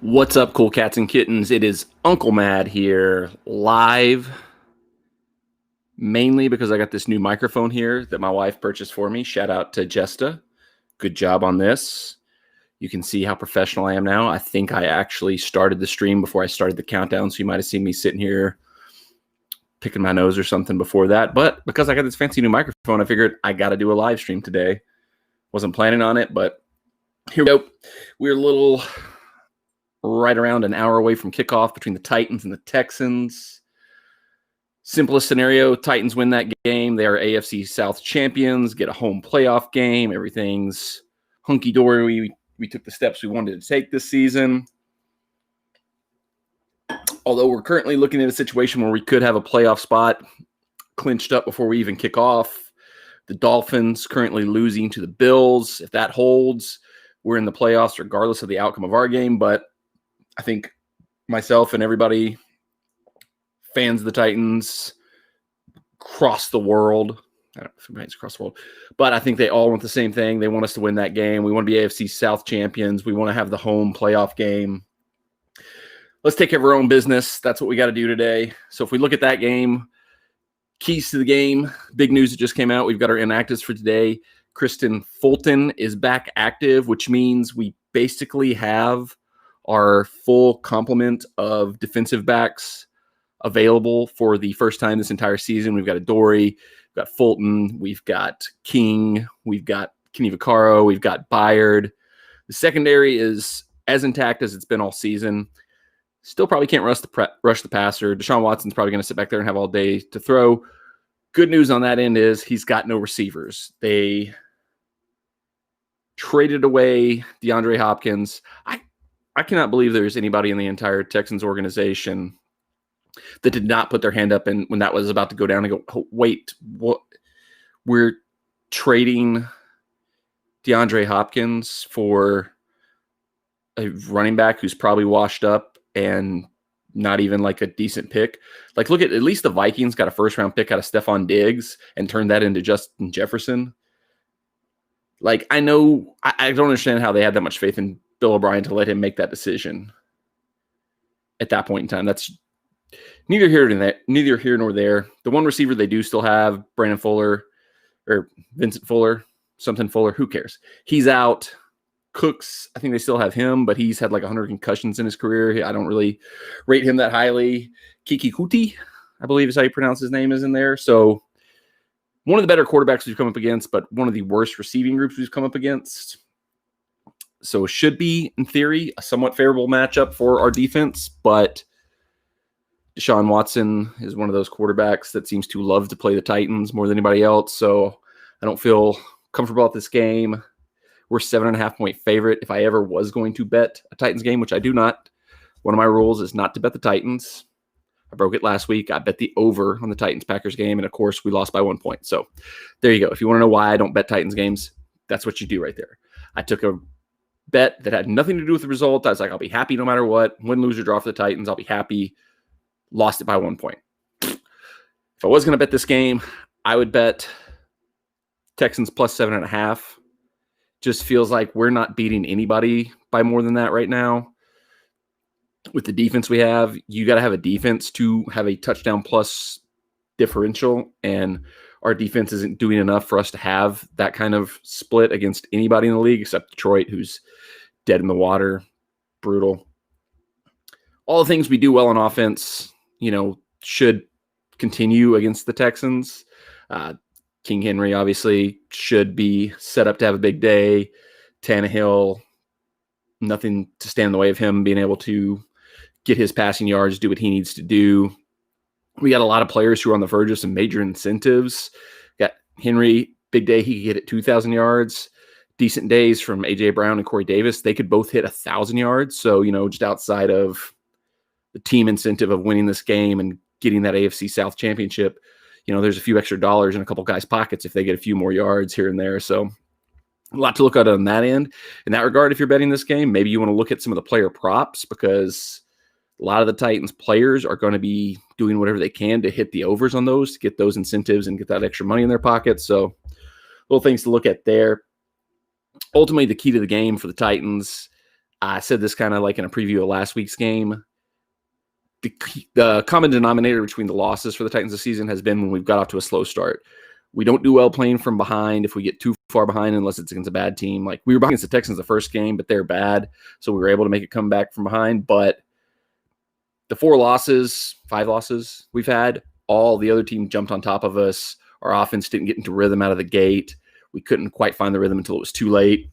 What's up, cool cats and kittens? It is Uncle Mad here, live, mainly because I got this new microphone here that my wife purchased for me. Shout out to Jesta. Good job on this. You can see how professional I am now. I think I actually started the stream before I started the countdown, so you might have seen me sitting here picking my nose or something before that. But because I got this fancy new microphone, I figured I got to do a live stream today. Wasn't planning on it, but here we go. We're a little right around an hour away from kickoff between the Titans and the Texans. Simplest scenario, Titans win that game. They are AFC South champions, get a home playoff game. Everything's hunky-dory. We took the steps we wanted to take this season. Although we're currently looking at a situation where we could have a playoff spot clinched up before we even kick off. The Dolphins currently losing to the Bills. If that holds, we're in the playoffs regardless of the outcome of our game. But I think myself and everybody, fans of the Titans across the world, I don't know if everybody's across the world, but I think they all want the same thing. They want us to win that game. We want to be AFC South champions. We want to have the home playoff game. Let's take care of our own business. That's what we got to do today. So if we look at that game, keys to the game, big news that just came out. We've got our inactives for today. Kristen Fulton is back active, which means we basically have our full complement of defensive backs available for the first time this entire season. We've got Adoree, we've got Fulton, we've got King, we've got Kenny Vaccaro, we've got Byard. The secondary is as intact as it's been all season. Still probably can't rush the passer. Deshaun Watson's probably going to sit back there and have all day to throw. Good news on that end is he's got no receivers. They traded away DeAndre Hopkins. I cannot believe there's anybody in the entire Texans organization that did not put their hand up and when that was about to go down and go, oh, wait, what? We're trading DeAndre Hopkins for a running back who's probably washed up and not even like a decent pick. Like, look at least the Vikings got a first-round pick out of Stephon Diggs and turned that into Justin Jefferson. Like, I know I don't understand how they had that much faith in Bill O'Brien to let him make that decision at that point in time. That's neither here nor there. The one receiver they do still have, Brandon Fuller or Vincent Fuller, something Fuller, who cares? He's out. Cooks, I think they still have him, but he's had like 100 concussions in his career. I don't really rate him that highly. Kiki Kuti, I believe is how you pronounce his name, is in there. So one of the better quarterbacks we've come up against, but one of the worst receiving groups we've come up against. So it should be, in theory, a somewhat favorable matchup for our defense, but Deshaun Watson is one of those quarterbacks that seems to love to play the Titans more than anybody else, so I don't feel comfortable at this game. We're 7.5-point favorite. If I ever was going to bet a Titans game, which I do not, one of my rules is not to bet the Titans. I broke it last week. I bet the over on the Titans-Packers game, and of course, we lost by 1 point. So there you go. If you want to know why I don't bet Titans games, that's what you do right there. I took a bet that had nothing to do with the result. I was like, I'll be happy no matter what. Win, lose, or draw for the Titans, I'll be happy. Lost it by 1 point. If I was going to bet this game, I would bet Texans plus 7.5. Just feels like we're not beating anybody by more than that right now. With the defense we have, you got to have a defense to have a touchdown plus differential, and our defense isn't doing enough for us to have that kind of split against anybody in the league except Detroit, who's dead in the water, brutal. All the things we do well on offense, should continue against the Texans. King Henry obviously should be set up to have a big day. Tannehill, nothing to stand in the way of him being able to get his passing yards, do what he needs to do. We got a lot of players who are on the verge of some major incentives. Got Henry, big day, he could get at 2,000 yards. Decent days from A.J. Brown and Corey Davis. They could both hit 1,000 yards. So, just outside of the team incentive of winning this game and getting that AFC South championship, there's a few extra dollars in a couple guys' pockets if they get a few more yards here and there. So a lot to look at on that end. In that regard, if you're betting this game, maybe you want to look at some of the player props because a lot of the Titans players are going to be doing whatever they can to hit the overs on those, to get those incentives and get that extra money in their pockets. So little things to look at there. Ultimately, the key to the game for the Titans, I said this kind of like in a preview of last week's game. The common denominator between the losses for the Titans this season has been when we've got off to a slow start. We don't do well playing from behind if we get too far behind, unless it's against a bad team. Like we were behind against the Texans the first game, but they're bad, so we were able to make it come back from behind. But the 5 losses we've had, all the other team jumped on top of us. Our offense didn't get into rhythm out of the gate. We couldn't quite find the rhythm until it was too late.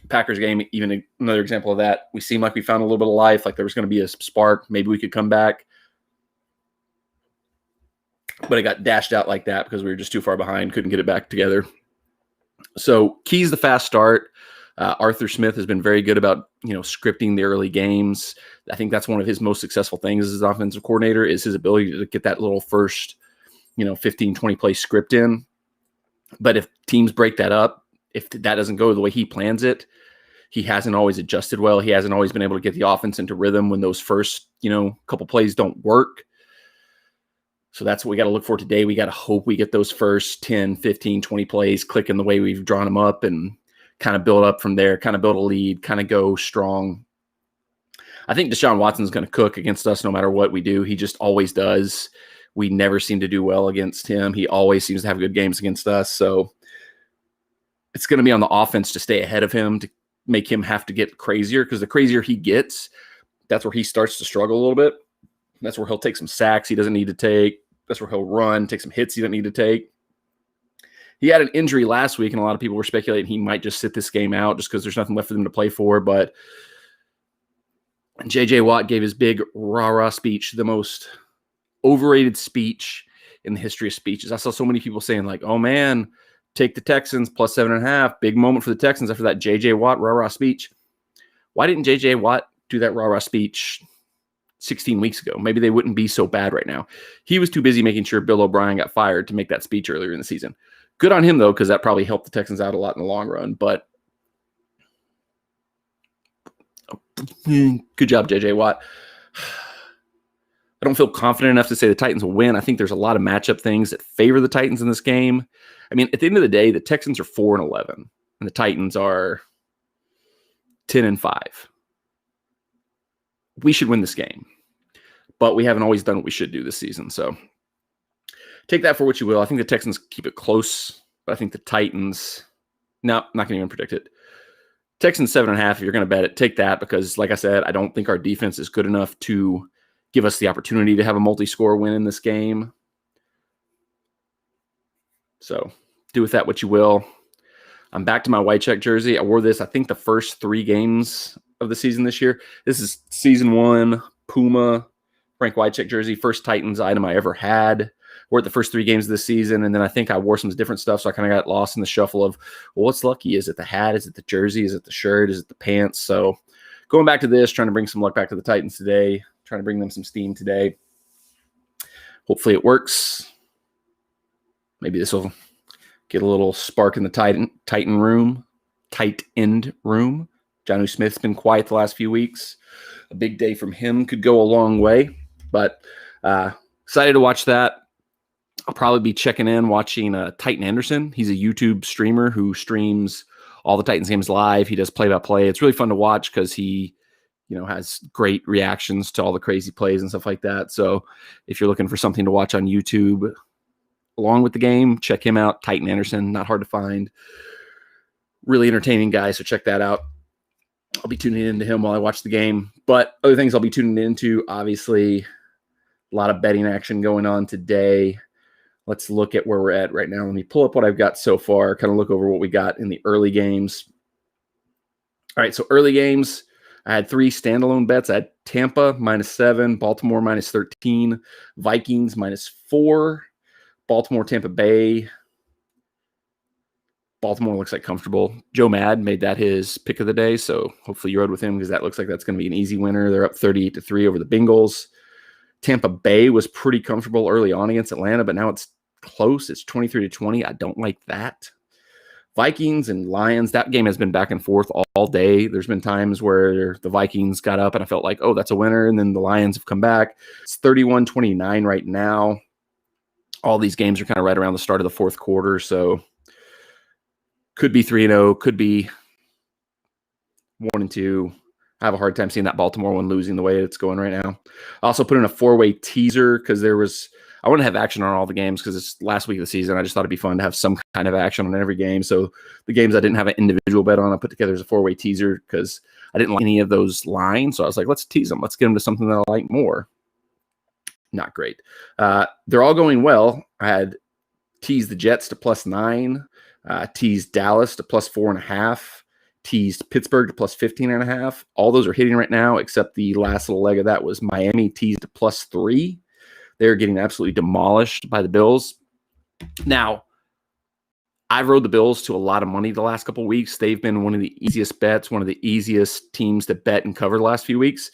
Packers game, even another example of that. We seemed like we found a little bit of life, like there was going to be a spark. Maybe we could come back. But it got dashed out like that because we were just too far behind, couldn't get it back together. So key's the fast start. Arthur Smith has been very good about, scripting the early games. I think that's one of his most successful things as an offensive coordinator is his ability to get that little first, 15, 20 play script in. But if teams break that up, if that doesn't go the way he plans it, he hasn't always adjusted well. He hasn't always been able to get the offense into rhythm when those first, couple plays don't work. So that's what we got to look for today. We got to hope we get those first 10, 15, 20 plays clicking the way we've drawn them up and kind of build up from there, kind of build a lead, kind of go strong. I think Deshaun Watson's going to cook against us no matter what we do. He just always does. We never seem to do well against him. He always seems to have good games against us. So it's going to be on the offense to stay ahead of him, to make him have to get crazier, because the crazier he gets, that's where he starts to struggle a little bit. That's where he'll take some sacks he doesn't need to take. That's where he'll run, take some hits he doesn't need to take. He had an injury last week, and a lot of people were speculating he might just sit this game out just because there's nothing left for them to play for. But J.J. Watt gave his big rah-rah speech, the most overrated speech in the history of speeches. I saw so many people saying, like, oh, man, take the Texans plus 7.5. Big moment for the Texans after that J.J. Watt rah-rah speech. Why didn't J.J. Watt do that rah-rah speech 16 weeks ago? Maybe they wouldn't be so bad right now. He was too busy making sure Bill O'Brien got fired to make that speech earlier in the season. Good on him, though, because that probably helped the Texans out a lot in the long run. But good job, J.J. Watt. I don't feel confident enough to say the Titans will win. I think there's a lot of matchup things that favor the Titans in this game. I mean, at the end of the day, the Texans are 4-11, and the Titans are 10-5. We should win this game, but we haven't always done what we should do this season. So take that for what you will. I think the Texans keep it close, but I think the Titans, no, not going to even predict it. Texans 7.5, if you're going to bet it, take that, because like I said, I don't think our defense is good enough to give us the opportunity to have a multi-score win in this game. So do with that what you will. I'm back to my white check jersey. I wore this, I think, the first 3 games of the season this year. This is season 1 Puma Frank Wycheck jersey, first Titans item I ever had. Wore it the first 3 games of the season, and then I think I wore some different stuff, so I kind of got lost in the shuffle of, well, what's lucky? Is it the hat? Is it the jersey? Is it the shirt? Is it the pants? So going back to this, trying to bring some luck back to the Titans today, trying to bring them some steam today. Hopefully it works. Maybe this will get a little spark in the tight end room. Jonnu Smith's been quiet the last few weeks. A big day from him could go a long way, but excited to watch that. I'll probably be checking in, watching Titan Anderson. He's a YouTube streamer who streams all the Titans games live. He does play-by-play. It's really fun to watch because he, has great reactions to all the crazy plays and stuff like that. So if you're looking for something to watch on YouTube along with the game, check him out. Titan Anderson, not hard to find. Really entertaining guy, so check that out. I'll be tuning into him while I watch the game. But other things I'll be tuning into, obviously, a lot of betting action going on today. Let's look at where we're at right now. Let me pull up what I've got so far, kind of look over what we got in the early games. All right, so early games, I had 3 standalone bets. I had Tampa -7, Baltimore -13, Vikings -4, Baltimore, Tampa Bay. Baltimore looks like comfortable. Joe Mad made that his pick of the day, so hopefully you rode with him because that looks like that's going to be an easy winner. They're up 38-3 over the Bengals. Tampa Bay was pretty comfortable early on against Atlanta, but now it's close. It's 23-20. I don't like that. Vikings and Lions, that game has been back and forth all day. There's been times where the Vikings got up and I felt like, oh, that's a winner, and then the Lions have come back. It's 31-29 right now. All these games are kind of right around the start of the fourth quarter, so could be 3-0, could be 1-2. I have a hard time seeing that Baltimore one losing the way it's going right now. I also put in a 4-way teaser because I want to have action on all the games because it's last week of the season. I just thought it'd be fun to have some kind of action on every game. So the games I didn't have an individual bet on, I put together as a 4-way teaser because I didn't like any of those lines. So I was like, let's tease them. Let's get them to something that I like more. Not great. They're all going well. I had teased the Jets to +9, teased Dallas to +4.5, teased Pittsburgh to +15.5. All those are hitting right now, except the last little leg of that was Miami teased to +3. They're getting absolutely demolished by the Bills. Now, I've rode the Bills to a lot of money the last couple of weeks. They've been one of the easiest bets, one of the easiest teams to bet and cover the last few weeks.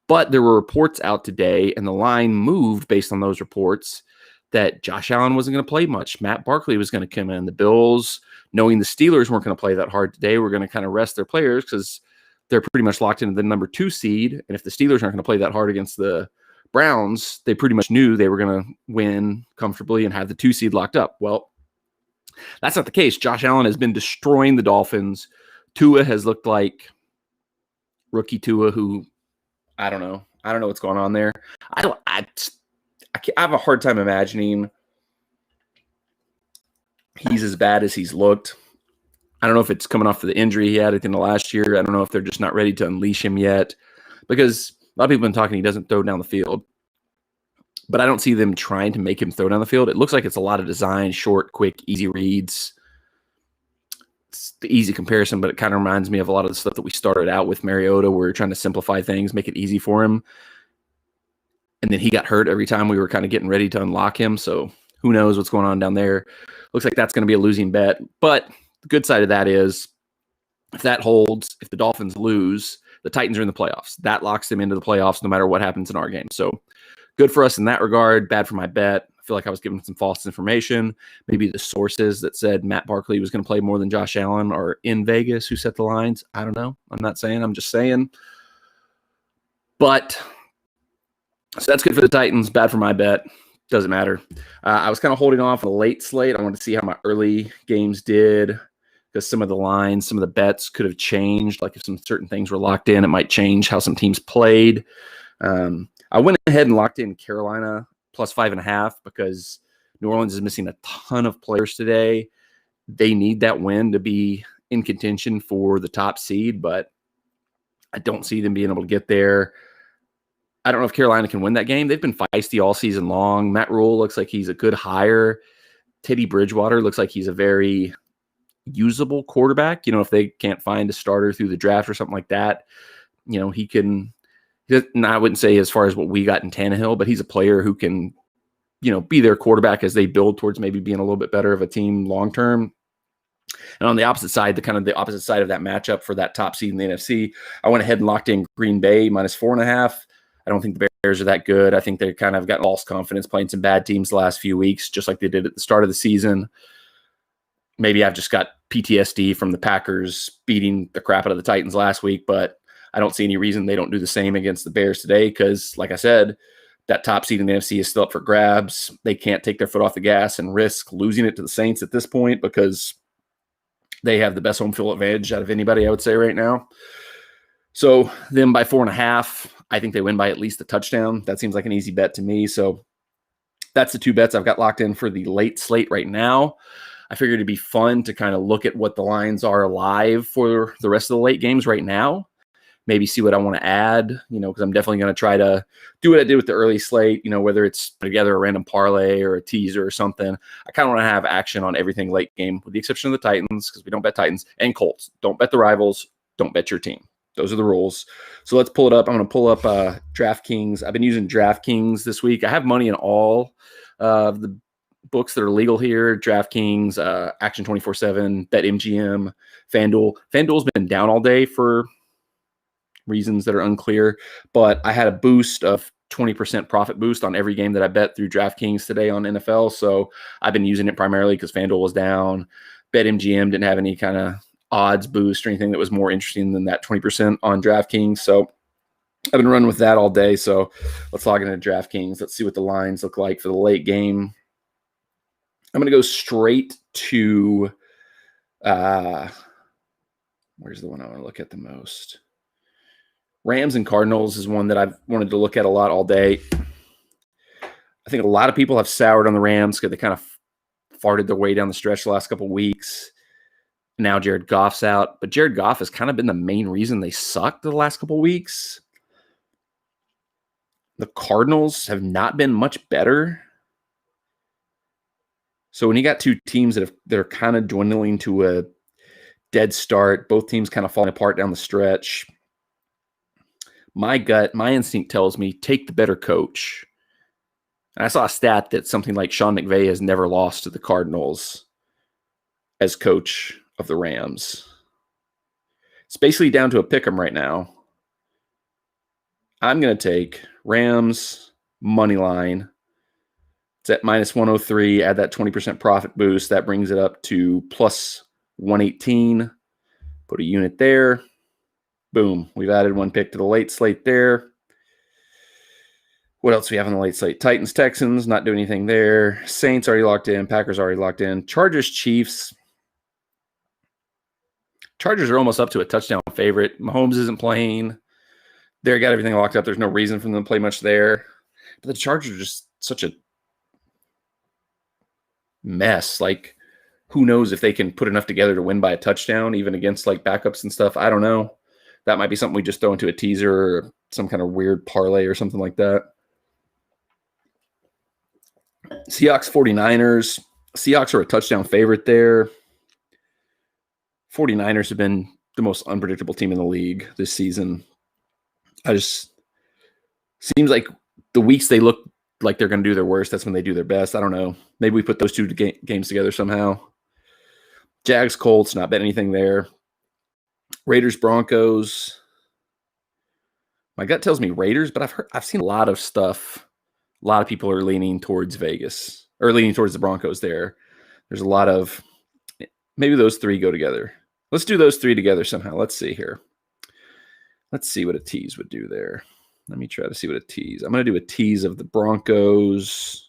But there were reports out today, and the line moved based on those reports that Josh Allen wasn't going to play much. Matt Barkley was going to come in. The Bills, knowing the Steelers weren't going to play that hard today, were going to kind of rest their players because they're pretty much locked into the number 2 seed. And if the Steelers aren't going to play that hard against the Browns, they pretty much knew they were going to win comfortably and have the 2 seed locked up. Well, that's not the case. Josh Allen has been destroying the Dolphins. Tua has looked like rookie Tua, who I don't know. I don't know what's going on there. I have a hard time imagining he's as bad as he's looked. I don't know if it's coming off of the injury he had at the end of last year. I don't know if they're just not ready to unleash him yet because a lot of people have been talking he doesn't throw down the field. But I don't see them trying to make him throw down the field. It looks like it's a lot of design, short, quick, easy reads. It's the easy comparison, but it kind of reminds me of a lot of the stuff that we started out with Mariota, where we're trying to simplify things, make it easy for him. And then he got hurt every time we were kind of getting ready to unlock him. So who knows what's going on down there. Looks like that's going to be a losing bet. But the good side of that is if that holds, if the Dolphins lose, the Titans are in the playoffs. That locks them into the playoffs no matter what happens in our game. So good for us in that regard. Bad for my bet. I feel like I was giving some false information. Maybe the sources that said Matt Barkley was going to play more than Josh Allen are in Vegas who set the lines. I don't know. I'm not saying. I'm just saying. But so that's good for the Titans. Bad for my bet. Doesn't matter. I was kind of holding off on a late slate. I wanted to see how my early games did because some of the lines, some of the bets could have changed. Like if some certain things were locked in, it might change how some teams played. I went ahead and locked in Carolina +5.5 because New Orleans is missing a ton of players today. They need that win to be in contention for the top seed, but I don't see them being able to get there. I don't know if Carolina can win that game. They've been feisty all season long. Matt Rule looks like he's a good hire. Teddy Bridgewater looks like he's a very usable quarterback. You know, if they can't find a starter through the draft or something like that, you know, he can. And I wouldn't say as far as what we got in Tannehill, but he's a player who can, you know, be their quarterback as they build towards maybe being a little bit better of a team long term. And on the opposite side, the opposite side of that matchup for that top seed in the NFC, I went ahead and locked in Green Bay -4.5. I don't think the Bears are that good. I think they kind of got false confidence playing some bad teams the last few weeks, just like they did at the start of the season. Maybe I've just got PTSD from the Packers beating the crap out of the Titans last week, but I don't see any reason they don't do the same against the Bears today because, like I said, that top seed in the NFC is still up for grabs. They can't take their foot off the gas and risk losing it to the Saints at this point because they have the best home field advantage out of anybody, I would say, right now. So them by 4.5, I think they win by at least a touchdown. That seems like an easy bet to me. So that's the 2 bets I've got locked in for the late slate right now. I figured it'd be fun to kind of look at what the lines are live for the rest of the late games right now. Maybe see what I want to add, you know, because I'm definitely going to try to do what I did with the early slate, you know, whether it's together a random parlay or a teaser or something. I kind of want to have action on everything late game with the exception of the Titans because we don't bet Titans and Colts. Don't bet the rivals. Don't bet your team. Those are the rules. So let's pull it up. I'm going to pull up DraftKings. I've been using DraftKings this week. I have money in all of the books that are legal here. DraftKings, Action 24/7, BetMGM, FanDuel. FanDuel's been down all day for reasons that are unclear, but I had a boost of 20% profit boost on every game that I bet through DraftKings today on NFL. So I've been using it primarily because FanDuel was down. BetMGM didn't have any kind of odds boost or anything that was more interesting than that 20% on DraftKings. So I've been running with that all day. So let's log into DraftKings. Let's see what the lines look like for the late game. I'm going to go straight to where's the one I want to look at the most? Rams and Cardinals is one that I've wanted to look at a lot all day. I think a lot of people have soured on the Rams because they kind of farted their way down the stretch the last couple of weeks. Now Jared Goff's out, but Jared Goff has kind of been the main reason they sucked the last couple of weeks. The Cardinals have not been much better. So when you got two teams that are kind of dwindling to a dead start, both teams kind of falling apart down the stretch, my instinct tells me take the better coach. And I saw a stat that something like Sean McVay has never lost to the Cardinals as coach of the Rams. It's basically down to a pick 'em right now. I'm going to take Rams money line. It's at minus 103. Add that 20% profit boost. That brings it up to plus 118. Put a unit there. Boom. We've added one pick to the late slate there. What else do we have on the late slate? Titans, Texans, not doing anything there. Saints already locked in. Packers already locked in. Chargers, Chiefs. Chargers are almost up to a touchdown favorite. Mahomes isn't playing. They got everything locked up. There's no reason for them to play much there. But the Chargers are just such a mess. Like, who knows if they can put enough together to win by a touchdown, even against like backups and stuff. I don't know. That might be something we just throw into a teaser or some kind of weird parlay or something like that. Seahawks, 49ers. Seahawks are a touchdown favorite there. 49ers have been the most unpredictable team in the league this season. Seems like the weeks they look like they're going to do their worst, that's when they do their best. I don't know. Maybe we put those two games together somehow. Jags, Colts, not bet anything there. Raiders, Broncos. My gut tells me Raiders, but I've seen a lot of stuff. A lot of people are leaning towards Vegas or leaning towards the Broncos there. There's a lot of maybe those three go together. Let's do those three together somehow. Let's see here. Let's see what a tease would do there. Let me try to see what a tease. I'm going to do a tease of the Broncos,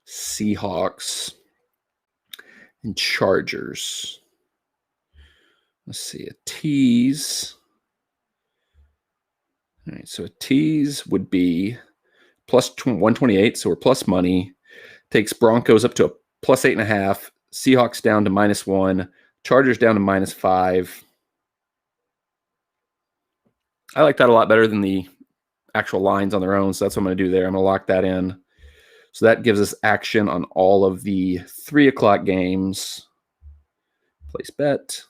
Seahawks, and Chargers. Let's see, a tease. All right, so a tease would be plus 128, so we're plus money. Takes Broncos up to a plus 8.5. Seahawks down to -1. Chargers down to -5. I like that a lot better than the actual lines on their own, so that's what I'm going to do there. I'm going to lock that in. So that gives us action on all of the 3 o'clock games. Place bet.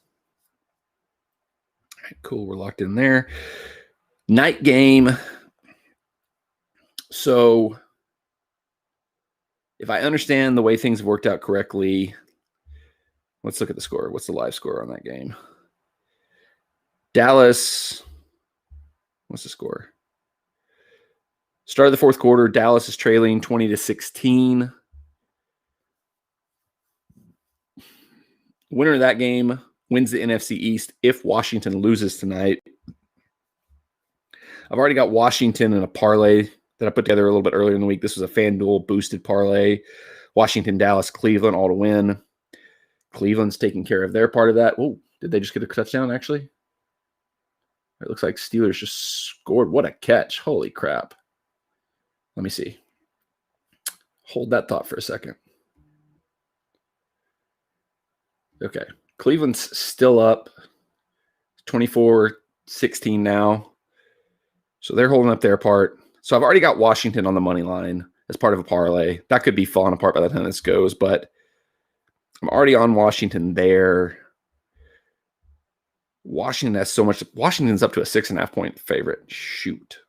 All right, cool. We're locked in there. Night game. So if I understand the way things have worked out correctly, let's look at the score. What's the live score on that game? Dallas. What's the score? Start of the fourth quarter, Dallas is trailing 20-16. Winner of that game wins the NFC East if Washington loses tonight. I've already got Washington in a parlay that I put together a little bit earlier in the week. This was a FanDuel boosted parlay. Washington, Dallas, Cleveland, all to win. Cleveland's taking care of their part of that. Oh, did they just get a touchdown, actually? It looks like Steelers just scored. What a catch. Holy crap. Let me see. Hold that thought for a second. Okay. Cleveland's still up 24-16 now. So they're holding up their part. So I've already got Washington on the money line as part of a parlay. That could be falling apart by the time this goes, but I'm already on Washington there. Washington has so much. Washington's up to a 6.5 point favorite. Shoot.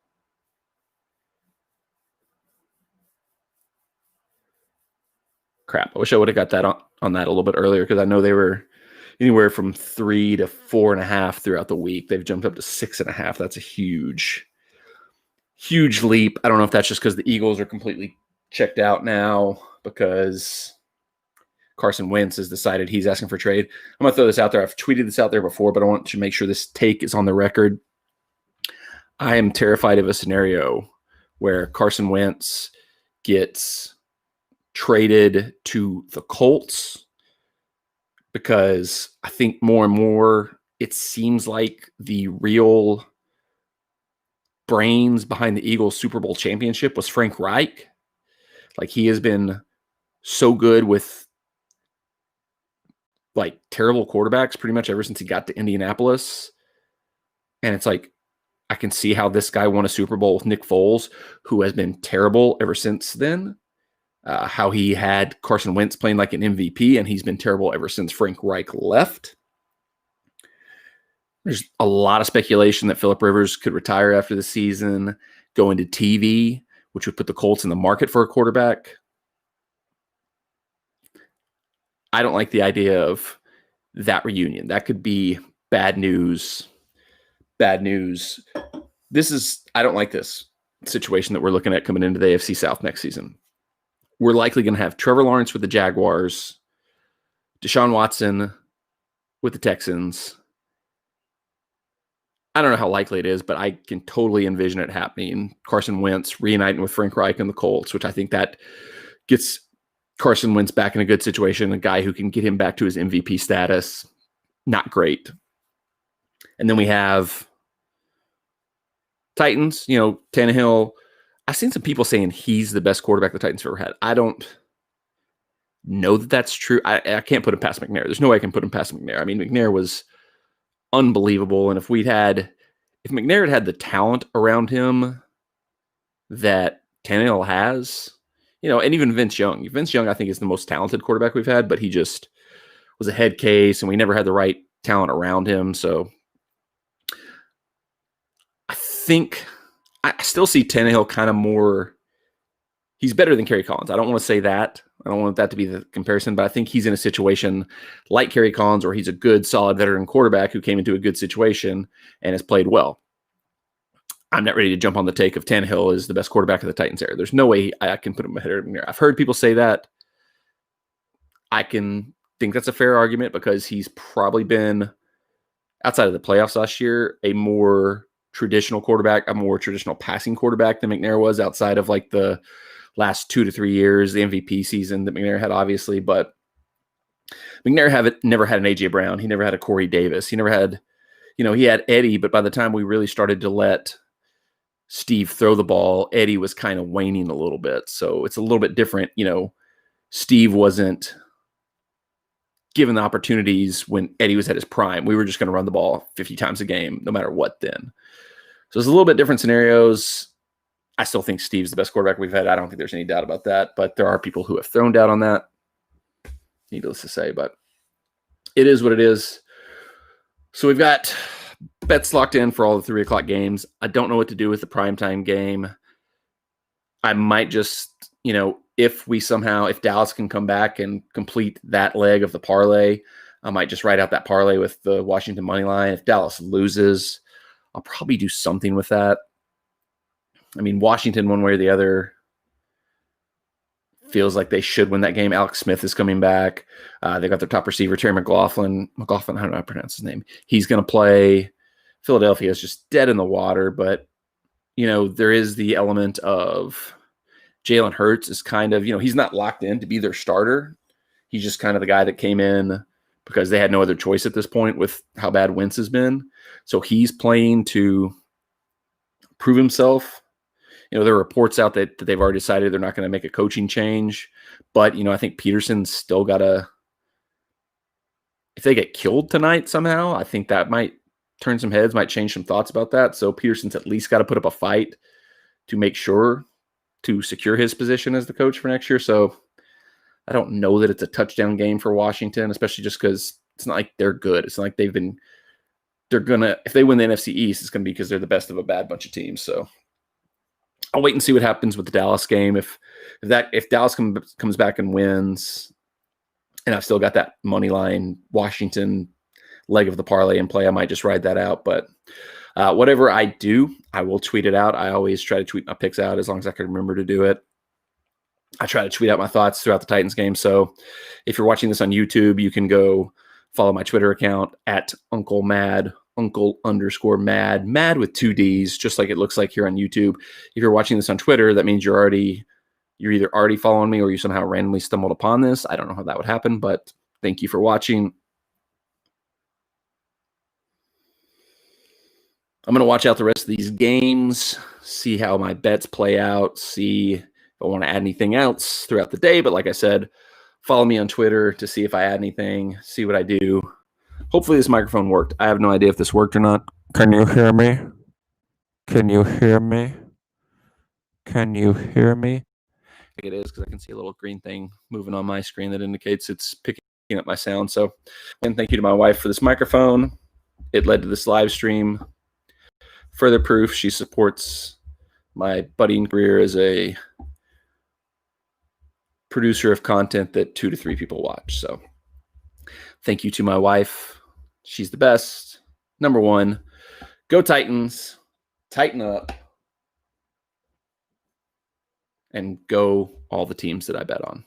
Crap. I wish I would have got that on that a little bit earlier because I know they were anywhere from 3 to 4.5 throughout the week. They've jumped up to 6.5. That's a huge leap. I don't know if that's just because the Eagles are completely checked out now because Carson Wentz has decided he's asking for trade. I'm going to throw this out there. I've tweeted this out there before, but I want to make sure this take is on the record. I am terrified of a scenario where Carson Wentz gets traded to the Colts because I think more and more it seems like the real brains behind the Eagles Super Bowl championship was Frank Reich. Like, he has been so good with like terrible quarterbacks pretty much ever since he got to Indianapolis. And it's like, I can see how this guy won a Super Bowl with Nick Foles, who has been terrible ever since then. How he had Carson Wentz playing like an MVP, and he's been terrible ever since Frank Reich left. There's a lot of speculation that Phillip Rivers could retire after the season, go into TV, which would put the Colts in the market for a quarterback. I don't like the idea of that reunion. That could be bad news. Bad news. I don't like this situation that we're looking at coming into the AFC South next season. We're likely going to have Trevor Lawrence with the Jaguars, Deshaun Watson with the Texans. I don't know how likely it is, but I can totally envision it happening. Carson Wentz reuniting with Frank Reich and the Colts, which I think that gets Carson Wentz back in a good situation, a guy who can get him back to his MVP status. Not great. And then we have Titans, Tannehill. I've seen some people saying he's the best quarterback the Titans have ever had. I don't know that that's true. I can't put him past McNair. There's no way I can put him past McNair. I mean, McNair was unbelievable. And if McNair had the talent around him that Tannehill has, and even Vince Young. Vince Young, I think, is the most talented quarterback we've had, but he just was a head case, and we never had the right talent around him. So I think I still see Tannehill kind of more. He's better than Kerry Collins. I don't want to say that. I don't want that to be the comparison, but I think he's in a situation like Kerry Collins where he's a good, solid veteran quarterback who came into a good situation and has played well. I'm not ready to jump on the take of Tannehill is the best quarterback of the Titans era. There's no way I can put him ahead of McNair. I've heard people say that. I can think that's a fair argument because he's probably been, outside of the playoffs last year, a more traditional quarterback, a more traditional passing quarterback than McNair was outside of like the last 2 to 3 years, the MVP season that McNair had, obviously. But McNair never had an A.J. Brown. He never had a Corey Davis. He never had, he had Eddie, but by the time we really started to let Steve throw the ball, Eddie was kind of waning a little bit. So it's a little bit different. Steve wasn't given the opportunities when Eddie was at his prime. We were just going to run the ball 50 times a game, no matter what then. So it's a little bit different scenarios. I still think Steve's the best quarterback we've had. I don't think there's any doubt about that, but there are people who have thrown doubt on that. Needless to say, but it is what it is. So we've got bets locked in for all the 3 o'clock games. I don't know what to do with the primetime game. I might just, if Dallas can come back and complete that leg of the parlay, I might just write out that parlay with the Washington money line. If Dallas loses, I'll probably do something with that. I mean, Washington, one way or the other, feels like they should win that game. Alex Smith is coming back. They got their top receiver, Terry McLaughlin. I don't know how to pronounce his name. He's going to play. Philadelphia is just dead in the water, but, there is the element of Jalen Hurts is kind of, he's not locked in to be their starter. He's just kind of the guy that came in because they had no other choice at this point with how bad Wentz has been. So he's playing to prove himself. There are reports out that they've already decided they're not going to make a coaching change. But, I think Peterson's still got to, if they get killed tonight somehow, I think that might turn some heads, might change some thoughts about that. So Peterson's at least got to put up a fight to make sure to secure his position as the coach for next year. So I don't know that it's a touchdown game for Washington, especially just because it's not like they're good. It's not like if they win the NFC East, it's going to be because they're the best of a bad bunch of teams. So I'll wait and see what happens with the Dallas game. If Dallas comes back and wins, and I've still got that money line Washington leg of the parlay in play, I might just ride that out. But whatever I do, I will tweet it out. I always try to tweet my picks out as long as I can remember to do it. I try to tweet out my thoughts throughout the Titans game. So if you're watching this on YouTube, you can go follow my Twitter account at Uncle Mad, Uncle_Mad, Mad with 2 Ds, just like it looks like here on YouTube. If you're watching this on Twitter, that means you're either already following me or you somehow randomly stumbled upon this. I don't know how that would happen, but thank you for watching. I'm going to watch out the rest of these games, see how my bets play out, see if I want to add anything else throughout the day. But like I said, follow me on Twitter to see if I add anything, see what I do. Hopefully this microphone worked. I have no idea if this worked or not. Can you hear me? Can you hear me? Can you hear me? I think it is because I can see a little green thing moving on my screen that indicates it's picking up my sound. So, and thank you to my wife for this microphone. It led to this live stream. Further proof she supports my budding career as a producer of content that 2 to 3 people watch. So thank you to my wife. She's the best. Number one, go Titans, tighten up, and go all the teams that I bet on.